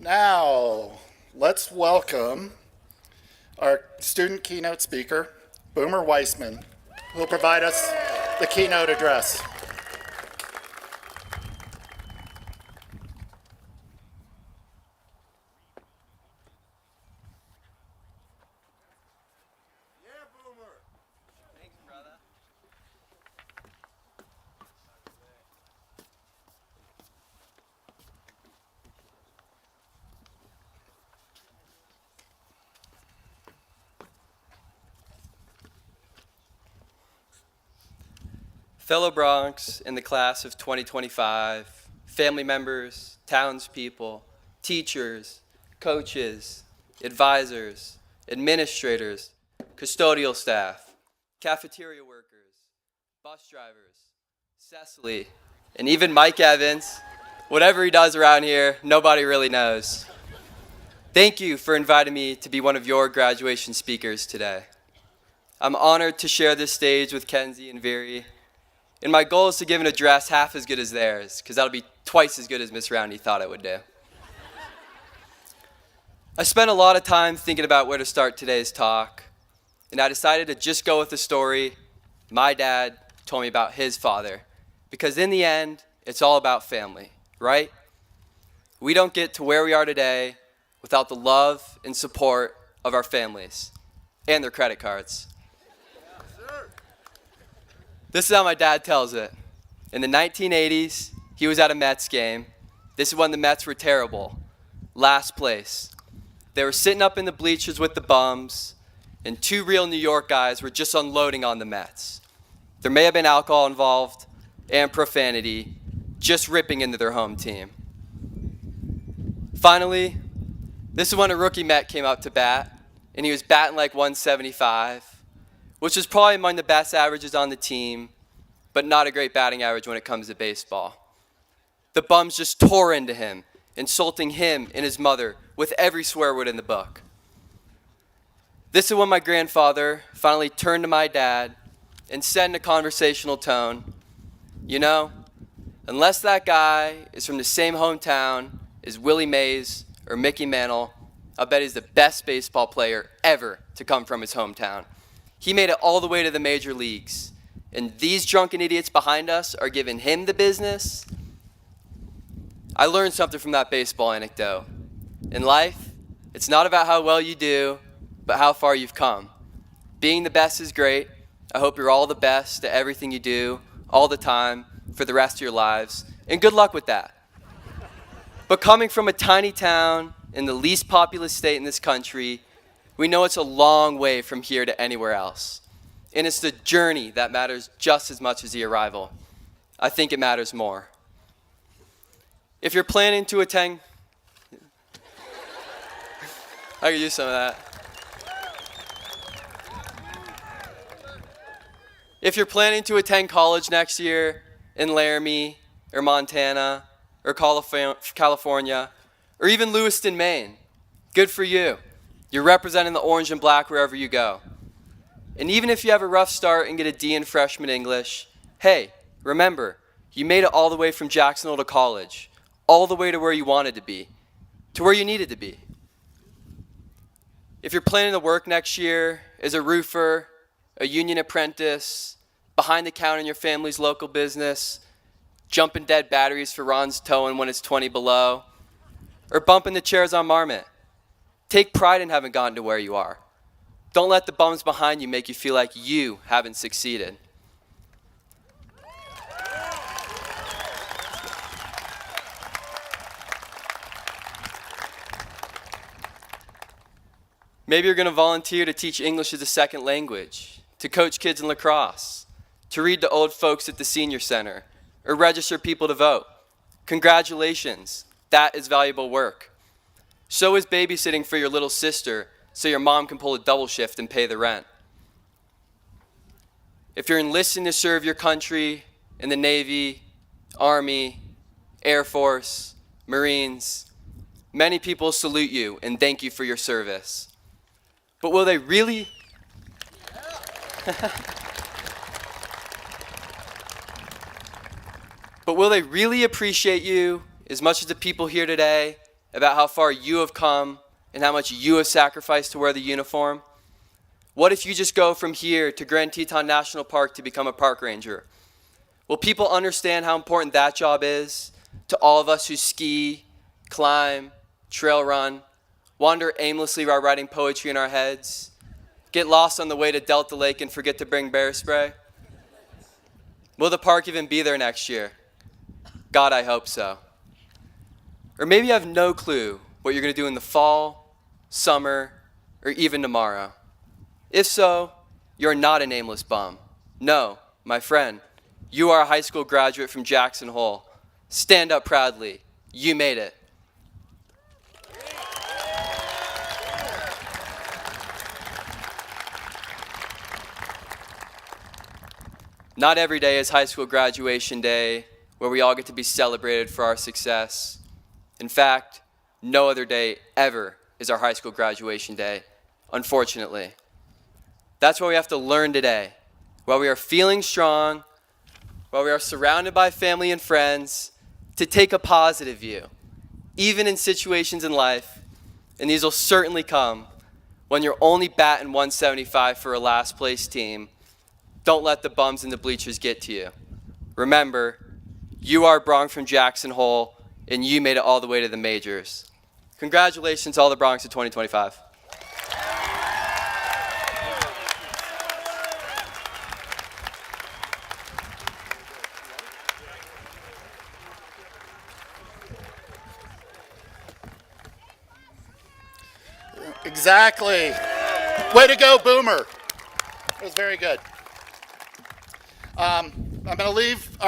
Now, let's welcome our student keynote speaker, Boomer Weisman, who will provide us the keynote address. Fellow Bronx in the class of 2025, family members, townspeople, teachers, coaches, advisors, administrators, custodial staff, cafeteria workers, bus drivers, Cecily, and even Mike Evans, whatever he does around here, nobody really knows. Thank you for inviting me to be one of your graduation speakers today. I'm honored to share this stage with Kenzie and Viri. And my goal is to give an address half as good as theirs, because that'll be twice as good as Miss Roundy thought it would do. I spent a lot of time thinking about where to start today's talk, and I decided to just go with the story my dad told me about his father, because in the end, it's all about family, right? We don't get to where we are today without the love and support of our families and their credit cards. This is how my dad tells it. In the 1980s, he was at a Mets game. This is when the Mets were terrible. Last place. They were sitting up in the bleachers with the bums, and two real New York guys were just unloading on the Mets. There may have been alcohol involved and profanity, just ripping into their home team. Finally, this is when a rookie Met came out to bat, and he was batting like 175. Which is probably among the best averages on the team, but not a great batting average when it comes to baseball. The bums just tore into him, insulting him and his mother with every swear word in the book. This is when my grandfather finally turned to my dad and said in a conversational tone, "You know, unless that guy is from the same hometown as Willie Mays or Mickey Mantle, I'll bet he's the best baseball player ever to come from his hometown. He made it all the way to the major leagues, and these drunken idiots behind us are giving him the business." I learned something from that baseball anecdote. In life, it's not about how well you do, but how far you've come. Being the best is great. I hope you're all the best at everything you do, all the time, for the rest of your lives, and good luck with that. But coming from a tiny town in the least populous state in this country, we know it's a long way from here to anywhere else. And it's the journey that matters just as much as the arrival. I think it matters more. If you're planning to attend... I could use some of that. If you're planning to attend college next year in Laramie or Montana or California or even Lewiston, Maine, good for you. You're representing the orange and black wherever you go. And even if you have a rough start and get a D in freshman English, hey, remember, you made it all the way from Jacksonville to college, all the way to where you wanted to be, to where you needed to be. If you're planning to work next year as a roofer, a union apprentice, behind the counter in your family's local business, jumping dead batteries for Ron's towing when it's 20 below, or bumping the chairs on Marmot, take pride in having gotten to where you are. Don't let the bums behind you make you feel like you haven't succeeded. Maybe you're going to volunteer to teach English as a second language, to coach kids in lacrosse, to read to old folks at the senior center, or register people to vote. Congratulations, that is valuable work. So is babysitting for your little sister so your mom can pull a double shift and pay the rent. If you're enlisting to serve your country in the Navy, Army, Air Force, Marines, many people salute you and thank you for your service. But will they really? But will they really appreciate you as much as the people here today about how far you have come and how much you have sacrificed to wear the uniform? What if you just go from here to Grand Teton National Park to become a park ranger? Will people understand how important that job is to all of us who ski, climb, trail run, wander aimlessly while writing poetry in our heads, get lost on the way to Delta Lake and forget to bring bear spray? Will the park even be there next year? God, I hope so. Or maybe you have no clue what you're going to do in the fall, summer, or even tomorrow. If so, you're not a nameless bum. No, my friend, you are a high school graduate from Jackson Hole. Stand up proudly. You made it. Not every day is high school graduation day, where we all get to be celebrated for our success. In fact, no other day ever is our high school graduation day, unfortunately. That's why we have to learn today, while we are feeling strong, while we are surrounded by family and friends, to take a positive view, even in situations in life, and these will certainly come when you're only batting 175 for a last place team. Don't let the bums in the bleachers get to you. Remember, you are Bronx from Jackson Hole, and you made it all the way to the majors. Congratulations to all the Bronx in 2025. Exactly. Way to go, Boomer. It was very good. I'm going to leave